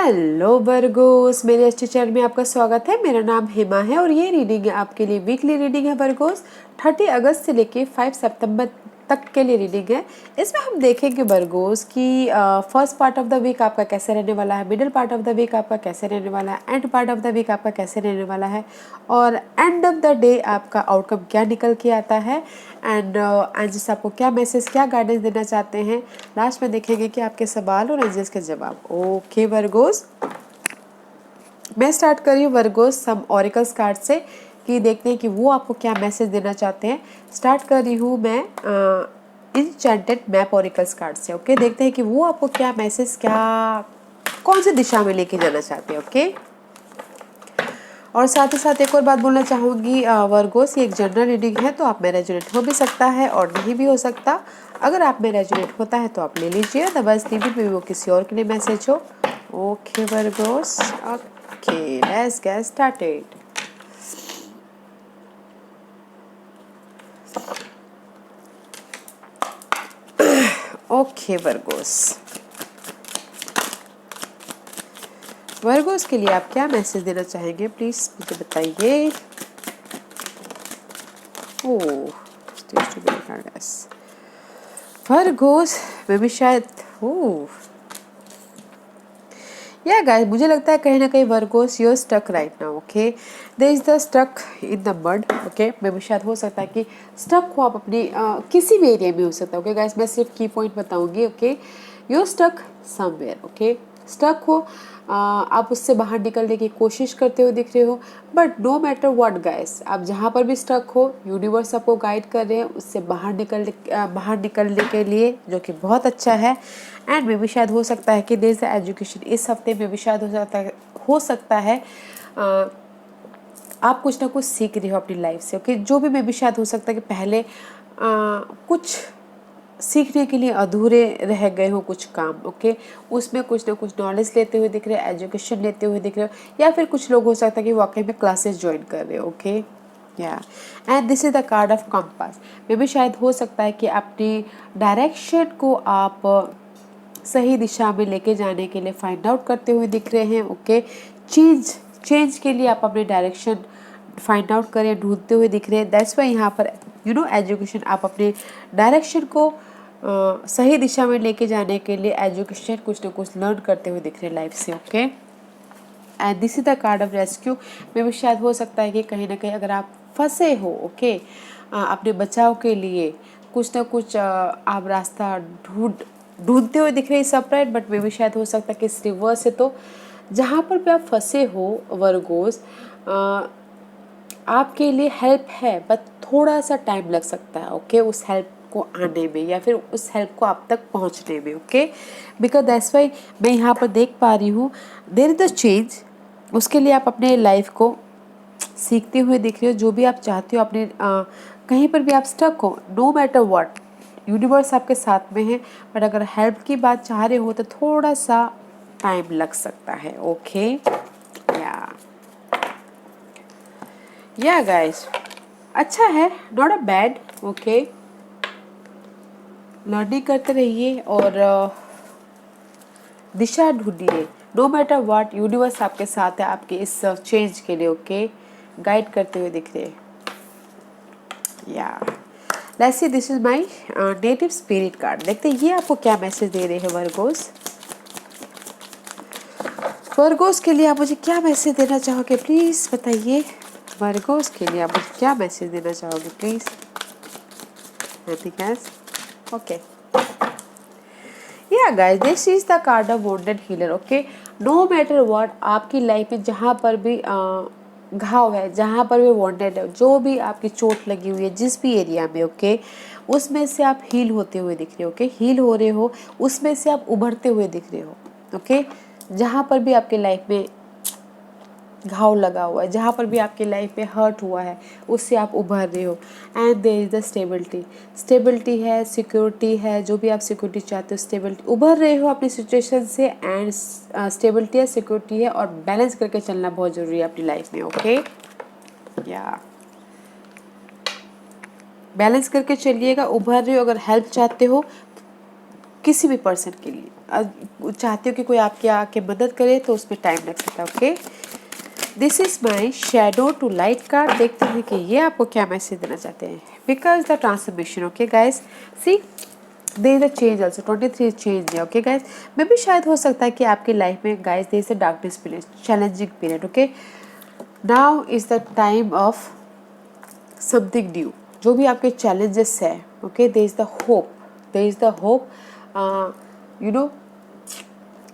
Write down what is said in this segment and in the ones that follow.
Hello Virgo's, मेरे अच्छे channel में आपका स्वागत है। मेरा नाम हेमा है और ये रीडिंग है आपके लिए वीकली रीडिंग है वर्गोस। 30 अगस्त से लेके 5 सितंबर तक के लिए रीडिंग है। इसमें हम देखेंगे वर्गोस कि first part of the week आपका कैसे रहने वाला है, middle part of the week आपका कैसे रहने वाला है, end part of the week आपका कैसे रहने वाला है और एंड ऑफ द डे आपका आउटकम क्या निकल के आता है एंड एंजल्स आपको क्या मैसेज, क्या गाइडेंस देना चाहते हैं। लास्ट में देखेंगे कि आपके सवाल और एंजल्स के जवाब। ओके वर्गोस, मैं स्टार्ट कर रही हूँ वर्गोस सम ऑरिकल्स कार्ड से कि देखते हैं कि वो आपको क्या मैसेज देना चाहते हैं। स्टार्ट कर रही हूँ मैं इनचैंटेड मैप ऑरिकल्स कार्ड से। ओके, देखते हैं कि वो आपको क्या मैसेज, क्या कौन सी दिशा में लेके जाना चाहते हैं। ओके, और साथ ही साथ एक और बात बोलना चाहूँगी वर्गोस, ये एक जनरल रीडिंग है तो आप में रेजोनेट हो भी सकता है और नहीं भी हो सकता। अगर आप में रेजोनेट होता है तो आप ले लीजिए, अदरवाइज लिमिट में वो किसी और के लिए मैसेज हो। Okay Virgo's, okay let's get started. Okay Virgo's के लिए आप क्या मैसेज देना चाहेंगे प्लीज मुझे बताइए। वर्गोस में भी शायद या गाइस, मुझे लगता है कहीं ना कहीं Virgos you stuck right now. Okay, there is the stuck in the mud. Okay, maybe शायद हो सकता है कि स्टक हो आप अपनी किसी भी एरिया में हो सकता है। ओके गाइस, मैं सिर्फ की पॉइंट बताऊंगी। Okay, you stuck somewhere. Okay, stuck हो, आप उससे बाहर निकलने की कोशिश करते हुए दिख रहे हो, but no matter what guys, आप जहाँ पर भी स्टक हो यूनिवर्स आपको गाइड कर रहे हैं उससे बाहर निकलने के लिए, जो कि बहुत अच्छा है। एंड में भी शायद हो सकता है कि देयर इज एजुकेशन, इस हफ्ते में भी शायद हो सकता है आप कुछ ना कुछ सीख रहे हो अपनी लाइफ से। ओके, जो भी मे भी शायद हो सकता है कि पहले कुछ सीखने के लिए अधूरे रह गए हो कुछ काम। ओके, उसमें कुछ ना कुछ नॉलेज लेते हुए दिख रहे हो, एजुकेशन लेते हुए दिख रहे हो, या फिर कुछ लोग हो सकता है कि वाकई में क्लासेस ज्वाइन कर रहे हो। Okay, yeah and this is the card of compass. Maybe शायद हो सकता है कि अपनी डायरेक्शन को आप सही दिशा में लेके जाने के लिए फाइंड आउट करते हुए दिख रहे हैं। ओके, चेंज के लिए आप अपने डायरेक्शन फाइंड आउट करें, ढूंढते हुए दिख रहे हैं। दैट्स वाई यहाँ पर एजुकेशन, आप अपने डायरेक्शन को सही दिशा में लेके जाने के लिए एजुकेशन कुछ ना कुछ लर्न करते हुए दिख रहे हैं लाइफ से। Okay, and this is the card of rescue. में भी शायद हो सकता है कि कहीं ना कहीं अगर आप फंसे हो, ओके, अपने बचाव के लिए कुछ ना कुछ आप रास्ता ढूंढते हुए दिख रहे हैं सेपरेट, बट में भी शायद हो सकता है कि इस रिवर्स है। तो जहाँ पर भी आप फंसे हो वर्गोस, आपके लिए हेल्प है, बट थोड़ा सा टाइम लग सकता है। ओके, उस हेल्प को आने में या फिर उस हेल्प को आप तक पहुंचने में। ओके, बिकॉज दैट्स वाई मैं यहाँ पर देख पा रही हूँ देयर इज द चेंज। उसके लिए आप अपने लाइफ को सीखते हुए दिख रहे हो। जो भी आप चाहते हो अपने कहीं पर भी आप स्टक हो, नो मैटर व्हाट, यूनिवर्स आपके साथ में है, बट अगर हेल्प की बात चाह रहे हो तो थोड़ा सा टाइम लग सकता है। ओके, या गाइस, अच्छा है, not a bad. Okay, learning करते रहिए और दिशा ढूंढिए। नो मैटर व्हाट, यूनिवर्स आपके साथ है आपके इस चेंज के लिए। ओके, गाइड करते हुए दिख रहे हैं। या let's see, this is my native spirit card. देखते हैं ये आपको क्या मैसेज दे रहे हैं वर्गोस। वर्गोस के लिए आप मुझे क्या मैसेज देना चाहोगे प्लीज बताइए। वर्गोस के लिए आप मुझे क्या मैसेज देना चाहोगे please. Okay, yeah guys, this is the card of wounded healer. Okay, no matter what, आपकी लाइफ में जहाँ पर भी घाव है, जहाँ पर भी वॉन्डेड है, जो भी आपकी चोट लगी हुई है जिस भी एरिया में, ओके, उसमें से आप हील होते हुए दिख रहे हो। ओके, हील हो रहे हो, उसमें से आप उभरते हुए दिख रहे हो। ओके, जहाँ पर भी आपके लाइफ में घाव लगा हुआ है, जहाँ पर भी आपके लाइफ में हर्ट हुआ है, उससे आप उभर रहे हो। And there is the stability है, सिक्योरिटी है, जो भी आप सिक्योरिटी चाहते हो, स्टेबिलिटी, उभर रहे हो अपनी सिचुएशन से। एंड स्टेबिलिटी है, सिक्योरिटी है, और बैलेंस करके चलना बहुत जरूरी है अपनी लाइफ में। ओके, या बैलेंस करके चलिएगा, उभर रहे हो। अगर हेल्प चाहते हो किसी भी पर्सन के लिए, चाहते हो कि कोई आपकी आके मदद करे तो उसमें टाइम लग सकता है। Okay, this is my shadow to light card. देखते हैं कि ये आपको क्या मैसेज देना चाहते हैं। Because the transformation, okay guys, see there is a change also, 23 change है। ओके गाइस, मे भी शायद हो सकता है कि आपकी लाइफ में guys there is a darkness period, challenging period. Okay, now is the time of something new. जो भी आपके चैलेंजेस है, okay, there is the hope, there is the hope, you know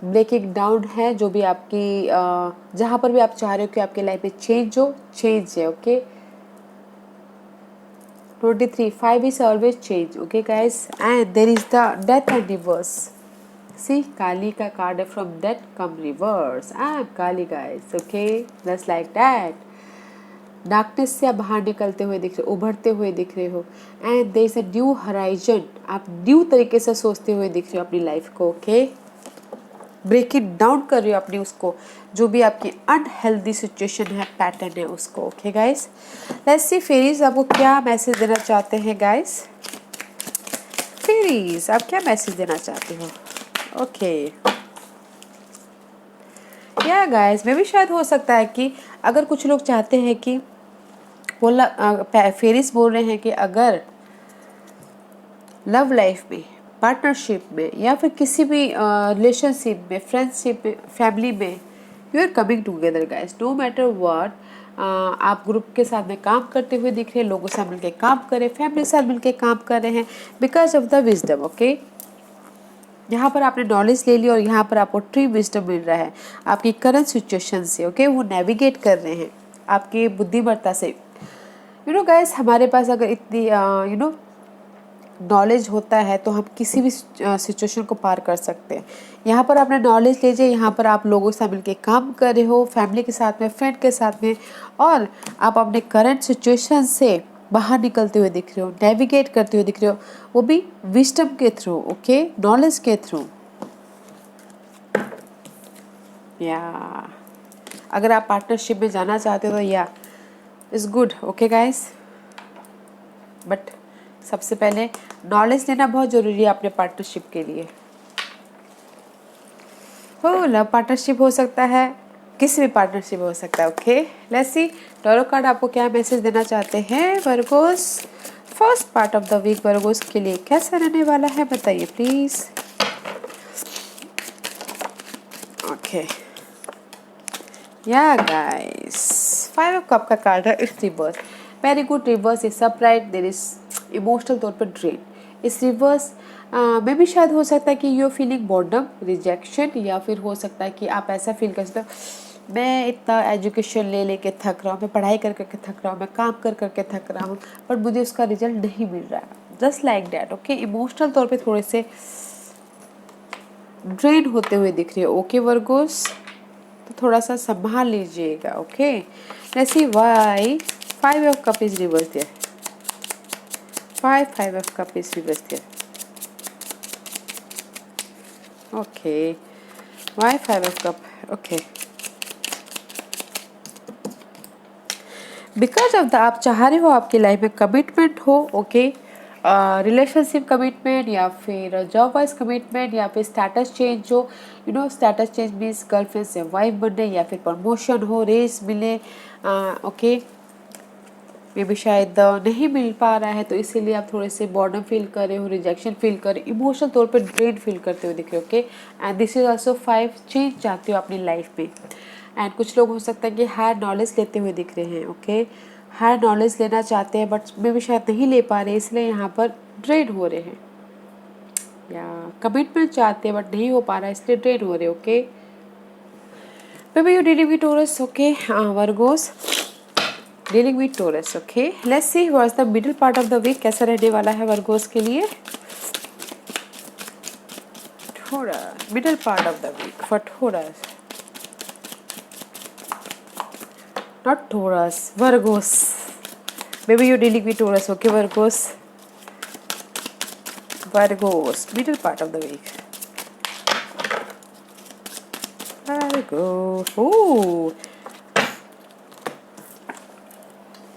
breaking down है। जो भी आपकी जहाँ पर भी आप चाह रहे हो कि आपके लाइफ में चेंज हो, चेंज है। Okay, 23 5 is always change. Okay guys, and there is the death and reverse. See, Kali ka card है, from that come reverse. I am Kali guys. Okay, just like that. Darkness से आप बाहर निकलते हुए दिख रहे हो, उभरते हुए दिख रहे हो, and there is a new horizon. आप न्यू तरीके से सोचते हुए दिख रहे हो अपनी लाइफ को। ओके, ब्रेक इट डाउन कर रहे हो अपनी उसको, जो भी आपकी अनहेल्दी सिचुएशन है, पैटर्न है उसको। Okay guys, let's see fairies आपको क्या मैसेज देना चाहते हैं। गाइस फेरीज, आप क्या मैसेज देना चाहते हो? ओके या गाइस, में भी शायद हो सकता है कि अगर कुछ लोग चाहते हैं कि बोला, फेरीज बोल रहे हैं कि अगर लव लाइफ में, पार्टनरशिप में, या फिर किसी भी रिलेशनशिप में, फ्रेंडशिप में, फैमिली में, you are coming together guys, no matter what. आप ग्रुप के साथ में काम करते हुए दिख रहे हैं, लोगों से मिलकर काम कर रहे हैं, फैमिली के साथ मिलकर काम कर रहे हैं, because of the wisdom. Okay, यहाँ पर आपने नॉलेज ले ली और यहाँ पर आपको ट्री विजडम मिल रहा है आपकी करंट सिचुएशन से। ओके, वो नेविगेट कर रहे हैं आपकी बुद्धिमत्ता से। यू नो गाइस, हमारे पास अगर इतनी यू नो नॉलेज होता है तो हम किसी भी सिचुएशन को पार कर सकते हैं। यहाँ पर आपने नॉलेज लीजिए, यहाँ पर आप लोगों से मिलकर काम कर रहे हो, फैमिली के साथ में, फ्रेंड के साथ में, और आप अपने करंट सिचुएशन से बाहर निकलते हुए दिख रहे हो, नेविगेट करते हुए दिख रहे हो, वो भी विजडम के थ्रू। ओके, नॉलेज के थ्रू। या अगर आप पार्टनरशिप में जाना चाहते हो तो या is good. Okay guys, but सबसे पहले नॉलेज लेना बहुत ज़रूरी है अपने पार्टनरशिप के लिए। हो लव पार्टनरशिप हो सकता है, किसी भी पार्टनरशिप हो सकता है। Okay, let's see tarot card आपको क्या मैसेज देना चाहते हैं Virgos. First part of the week Virgos के लिए कैसा रहने वाला है, बताइए please. Okay yeah guys, 5 of cup का कार्ड है, is reverse, very good reverse is upright, there is emotional तौर पर ड्रेन। इस रिवर्स में भी शायद हो सकता है कि यू फीलिंग बॉर्डम, रिजेक्शन, या फिर हो सकता है कि आप ऐसा फील कर सकते हो मैं इतना एजुकेशन ले लेके थक रहा हूँ, मैं पढ़ाई कर करके थक रहा हूँ, मैं काम कर करके थक रहा हूँ, पर मुझे उसका रिजल्ट नहीं मिल रहा है। Just like that. Okay, emotional तौर पे थोड़े से ड्रेन होते हुए दिख रही है। ओके वर्गोस, तो थोड़ा सा संभाल लीजिएगा। Okay, let's see why 5 of cup is reverse there. 5 of cup is reverse there. Okay, why 5 of cup? Okay, because of the आप चाह रहे हो आपकी लाइफ में कमिटमेंट हो। ओके, रिलेशनशिप कमिटमेंट, या फिर जॉब वाइज कमिटमेंट, या फिर स्टेटस चेंज हो। You know, status change means girlfriend से वाइफ बनने, या फिर प्रमोशन हो, रेस मिले। ओके, मे भी शायद नहीं मिल पा रहा है, तो इसीलिए आप थोड़े से बॉर्डम फील कर रहे हो, रिजेक्शन फील कर रहे हो, इमोशनल तौर पर ड्रेन फील करते हुए दिख रहे हो। Okay, and this is also 5 change चाहते हो अपनी लाइफ में। एंड कुछ लोग हो सकता है कि हायर नॉलेज लेते हुए दिख रहे हैं। ओके, हायर नॉलेज लेना चाहते हैं बट मे भी शायद नहीं ले पा रहे, इसलिए यहाँ पर ड्रेन हो रहे हैं। या कमिटमेंट चाहते हैं बट नहीं हो पा रहा है, इसलिए ड्रेन हो रहे। Okay, maybe you dealing with Taurus. Okay Virgos, dealing with Taurus. Okay, let's see what is the middle part of the week, कैसा रहने वाला है वर्गोस के लिए। थोड़ा middle part of the week for Taurus, not Taurus, Virgos. Maybe you're dealing with Taurus. Okay, Virgos. Virgos, middle part of the week. Virgo. Oh,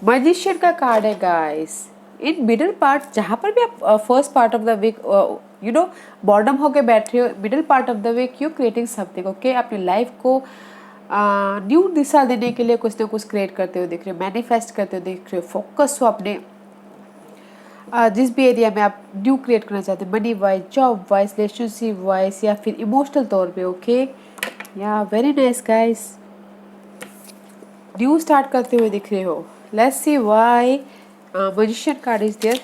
Magician का card है guys. In middle part, जहाँ पर भी आप first part of the week you know boredom होके बैठ रहे हो, middle part of the week you creating something, okay. अपनी लाइफ को न्यू दिशा देने के लिए कुछ ना कुछ क्रिएट करते हुए दिख रहे हो, मैनिफेस्ट करते हुए दिख रहे हो, फोकस हो अपने जिस भी एरिया में आप न्यू क्रिएट करना चाहते हैं, money wise, job wise, relationship wise या फिर इमोशनल तौर पे, okay. Yeah very nice guys, new start करते हुए दिख रहे हो। Let's see why magician card is there,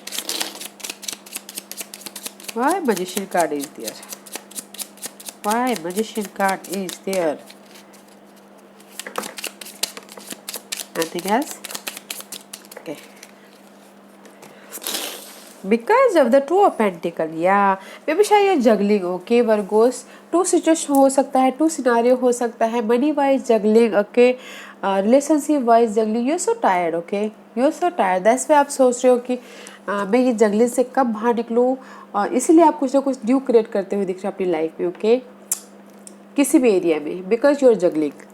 why magician card is there, why magician card is there, nothing else, okay. Because of the two of pentacle, yeah, maybe शायद ये juggling, okay Virgos. Two situation हो सकता है, two scenario हो सकता है, money wise juggling, okay, relationship wise juggling. You so tired, okay, you so tired, that's why आप सोच रहे हो कि मैं ये जगलिंग से कब बाहर निकलूँ, और इसीलिए आप कुछ ना कुछ न्यू क्रिएट करते हुए दिख रहे हो अपनी लाइफ में, ओके, किसी भी एरिया में। Because you are juggling,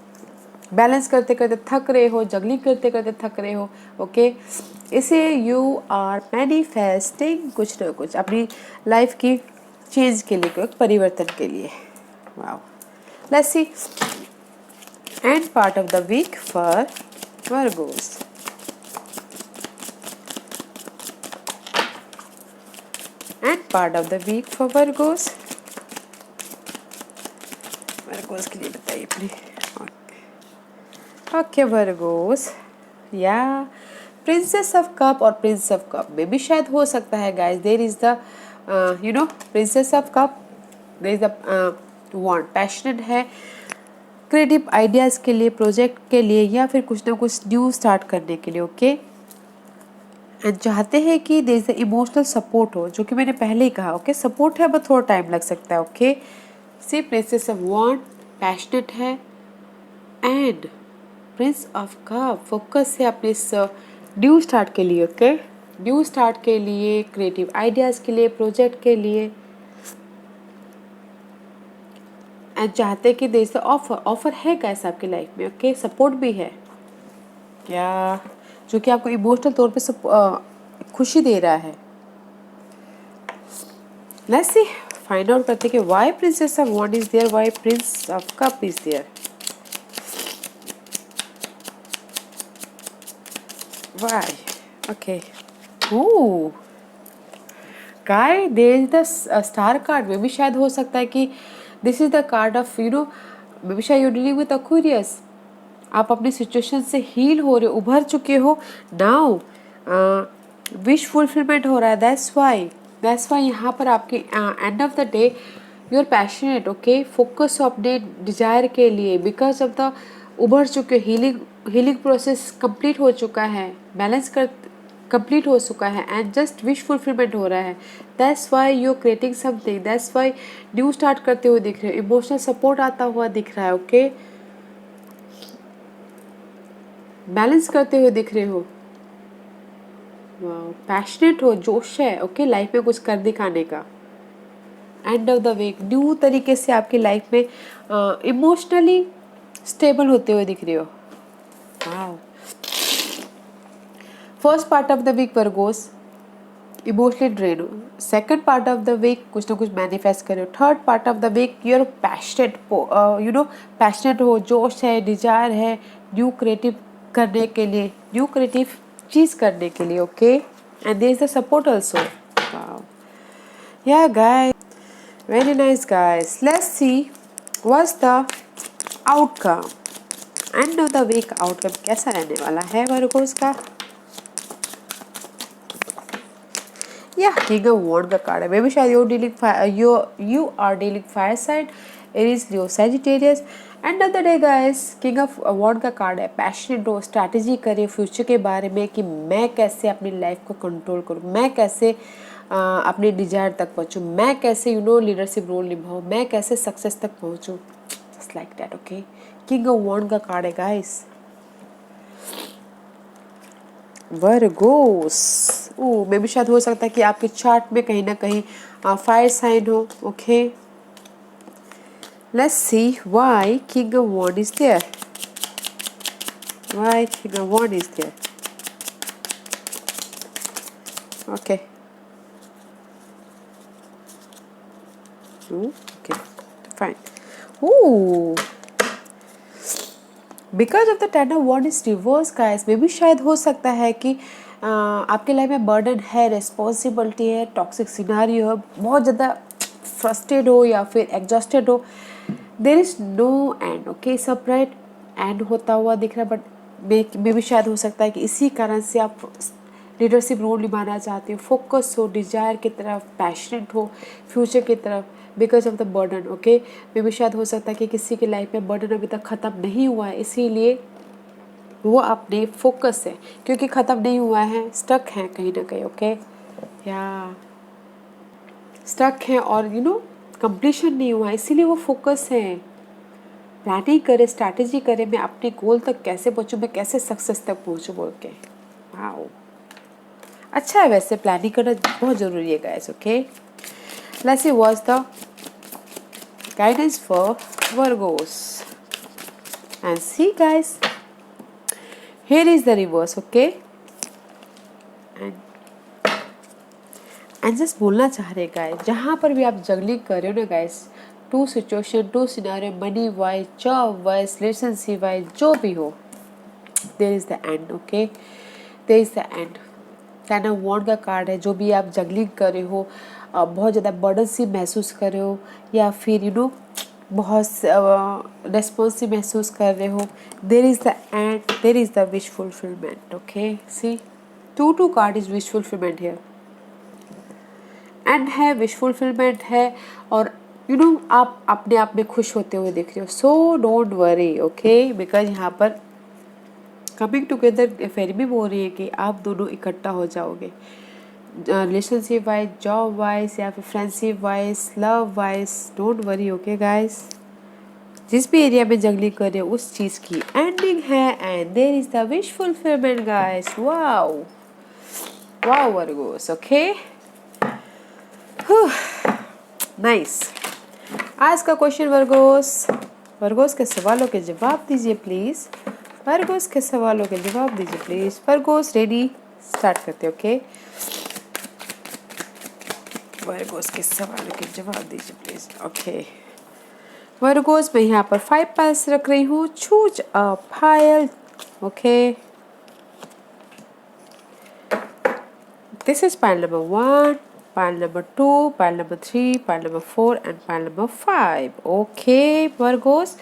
balance करते करते थक रहे हो, जगलिंग करते करते थक रहे हो, ओके। इसे यू आर मैनिफेस्टिंग कुछ ना कुछ अपनी लाइफ की चेंज के लिए, कोई परिवर्तन के लिए। Wow, let's see end part of the week for Virgos. End part of the week for Virgos, Virgos के लिए बताइए please. Okay Virgos, yeah princess of cup और प्रिंस ऑफ कप में भी शायद हो सकता है guys, there is the you know princess of cup, there is the want, passionate है क्रिएटिव आइडियाज़ के लिए, प्रोजेक्ट के लिए, या फिर कुछ ना कुछ न्यू स्टार्ट करने के लिए, ओके। एंड चाहते हैं कि there is the emotional support हो, जो कि मैंने पहले ही कहा, ओके, सपोर्ट है बट थोड़ा टाइम लग सकता है, okay. See princess of wand, passionate है, and prince of cup focus है अपने न्यू स्टार्ट के लिए, ओके, न्यू स्टार्ट के लिए, क्रिएटिव आइडियाज़ के लिए, प्रोजेक्ट के लिए। एंड चाहते कि देयर इज ऑफर, ऑफर है गाइस आपकी लाइफ में, ओके, सपोर्ट भी है क्या, जो कि आपको इमोशनल तौर पे खुशी दे रहा है। लेट्स सी, फाइंड आउट करते कि why princess of wand is there, why prince of cup is there, Why? Okay. Ooh. Guy, there is the star card. Maybe शायद हो सकता है कि this is the card of maybe शायद you're dealing with Aquarius. आप अपनी situation से heal हो रहे हो, उभर चुके हो। नाउ विश फुलफिलमेंट हो रहा है, दैट्स वाई यहाँ पर आपके end of the day you are passionate, okay, focus हो अपने डिजायर के लिए, बिकॉज ऑफ द उभर चुके, हीलिंग प्रोसेस कंप्लीट हो चुका है, बैलेंस कर कंप्लीट हो चुका है, एंड जस्ट विश फुलफिलमेंट हो रहा है। That's why you are creating something, that's why new start करते हुए दिख रहे हो, इमोशनल सपोर्ट आता हुआ दिख रहा है, ओके, बैलेंस करते हुए दिख रहे हो, पैशनेट हो, जोश है, ओके, लाइफ में कुछ कर दिखाने का। End of the week new तरीके से आपकी लाइफ में इमोशनली स्टेबल होते हुए दिख रहे हो। Wow, first part of the week Virgos emotionally drain हो, second part of the week कुछ ना कुछ मैनिफेस्ट करो, third part of the week you are passionate, passionate हो, जोश है, डिजायर है न्यू क्रिएटिव करने के लिए, न्यू क्रिएटिव चीज करने के लिए, okay, and there is the support also. Wow, yeah guys, very nice guys, let's see what's the outcome, end of the week outcome कैसा रहने वाला है वर्गोस का। या किंग ऑफ वॉन्ड का कार्ड है, मे बी शायद you are dealing fire sign, Aries, Leo, Sagittarius। End of the day guys, king of wand का कार्ड है, पैशनेट हो, स्ट्रैटेजी करें फ्यूचर के बारे में कि मैं कैसे अपनी लाइफ को कंट्रोल करूँ, मैं कैसे अपने डिजायर तक पहुँचूँ, मैं कैसे लीडरशिप रोल निभाऊँ, मैं कैसे सक्सेस तक पहुँचूँ, just like that, okay. King of wand का कार्ड है गाइस, वर्गोस। मे भी शायद हो सकता है कि आपके चार्ट में कहीं ना कहीं फायर साइन हो, okay. Let's see why king of wand is there, why king of wand is there, okay. Okay, fine. Ooh. Because of the ten of wand is reverse guys, maybe शायद हो सकता है कि आपके life में burden है, responsibility है, toxic scenario है, बहुत ज़्यादा फ्रस्ट्रेट हो या फिर एग्जॉस्टेड हो, there is no end. Okay, सब राइट एंड होता हुआ दिख रहा है, बट मे भी शायद हो सकता है कि इसी कारण से आप लीडरशिप रोल निभाना चाहते हो, फोकस हो, डिजायर की तरफ, पैशनेट हो फ्यूचर की तरफ, because of the burden. Okay, maybe शायद हो सकता है कि किसी की लाइफ में बर्डन अभी तक ख़त्म नहीं हुआ है, इसीलिए वो अपने फोकस है, क्योंकि ख़त्म नहीं हुआ है, स्टक हैं कहीं ना कहीं। ओके, या स्टक हैं और कंप्लीशन नहीं हुआ है, इसीलिए वो फोकस है, प्लानिंग करे, स्ट्रैटेजी करे, मैं अपने गोल तक कैसे पहुँचूँ, मैं कैसे सक्सेस तक पहुँचूँ बोल के। वाओ, अच्छा है वैसे प्लानिंग करना बहुत ज़रूरी है guys. Okay, let's see what's the guidance for Virgos and see guys, here is the reverse. Okay, and just बोलना चाह रहे गाइस, जहाँ पर भी आप जगलिंग कर रहे हो ना guys, two situation, two scenario, money wise, job wise, relationship wise, जो भी हो, there is the end. Okay, there is the end. Ten of wand का कार्ड है, जो भी आप जगलिंग कर रहे हो, बहुत ज़्यादा बर्डन सी महसूस कर रहे हो, या फिर बहुत रेस्पॉन्सिव महसूस कर रहे हो, there is the end, there is the wish fulfilment. Okay, see two card is wish fulfilment here, end है, विश फुलफिलमेंट है, और आप अपने आप में खुश होते हुए दिख रहे हो, so don't worry. Okay, because यहाँ पर कमिंग टुगेदर फेरी भी बोल रही है कि आप दोनों इकट्ठा हो जाओगे, रिलेशनशिप वाइज, जॉब वाइज, या फिर friendship wise, love wise, don't worry. Okay guys, जिस भी एरिया में जंगली कर रहे हो उस चीज़ की एंडिंग है, and there is the wish fulfillment guys. Wow wow Virgos. Okay, nice. आज का क्वेश्चन वर्गोस के सवालों के जवाब दीजिए प्लीज, वर्गोस के सवालों के जवाब दीजिए प्लीज। वर्गोस रेडी, स्टार्ट करते। ओके, वर्गोस के सवालों के जवाब दीजिए प्लीज। ओके वर्गोस, मैं यहाँ पर 5 पाइल्स रख रही हूँ, choose a pile. Okay, this is pile number 1, pile number 2, pile number 3, pile number 4 and pile number 5। Okay Virgo's,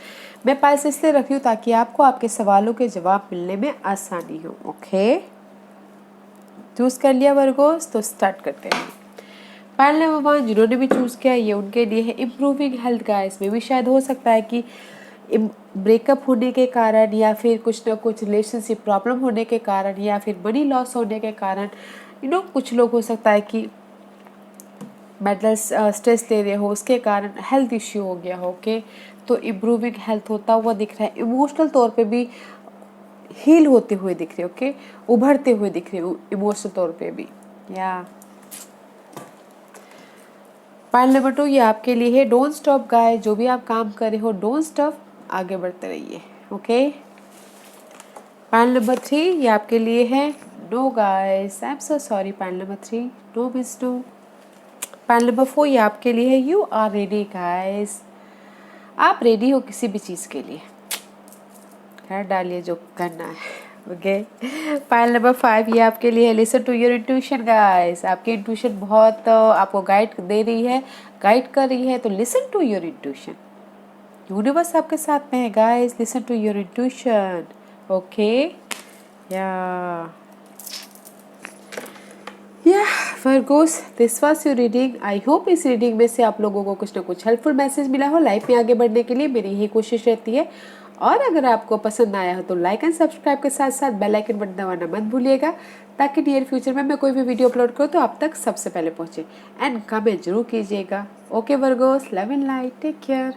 मैं पाइल्स इसलिए रखी हूँ ताकि आपको आपके सवालों के जवाब मिलने में आसानी हो। ओके, चूज कर लिया वर्गोस, तो स्टार्ट करते हैं। पाइल नंबर 1 जिन्होंने भी चूज किया, ये उनके लिए है इम्प्रूविंग हेल्थ गाइस। में भी शायद हो सकता है कि ब्रेकअप होने के कारण, या फिर कुछ ना कुछ रिलेशनशिप प्रॉब्लम होने के कारण, या फिर मनी लॉस होने के कारण, कुछ लोग हो सकता है कि मेंटल स्ट्रेस ले रहे हो, उसके कारण हेल्थ इश्यू हो गया हो। ओके, तो इम्प्रूविंग हेल्थ होता हुआ दिख रहा है, इमोशनल तौर पे भी हील होते हुए दिख रहे हो। ओके, उभरते हुए दिख रहे हो इमोशनल तौर पे भी। या पाइल नंबर 2 ये आपके लिए है, डोंट स्टॉप गाय, जो भी आप काम कर रहे हो डोंट स्टॉप, आगे बढ़ते रहिए। ओके, पाइल नंबर 3 ये आपके लिए है, no guys, I am so sorry. Pile number 3 no means no. Pile number 4 ये आपके लिए है, यू आर रेडी गाइस, आप रेडी हो किसी भी चीज़ के लिए, कर डालिए जो करना है। ओके, पाइल नंबर 5 ये आपके लिए है, listen to your intuition guys, आपकी इंट्यूशन बहुत आपको गाइड दे रही है, गाइड कर रही है, तो listen to your intuition, universe आपके साथ में है guys, listen to your intuition. Okay, yeah Virgos, this was your reading. I hope इस रीडिंग में से आप लोगों को कुछ ना कुछ हेल्पफुल मैसेज मिला हो। लाइफ में आगे बढ़ने के लिए मेरी यही कोशिश रहती है, और अगर आपको पसंद आया हो तो लाइक एंड सब्सक्राइब के साथ साथ बेल आइकन बटन दबाना मत भूलिएगा, ताकि नियर फ्यूचर में मैं कोई भी वीडियो अपलोड करूँ तो आप तक सबसे पहले पहुँचे। एंड कमेंट जरूर कीजिएगा। Okay Virgos, love and light, take care.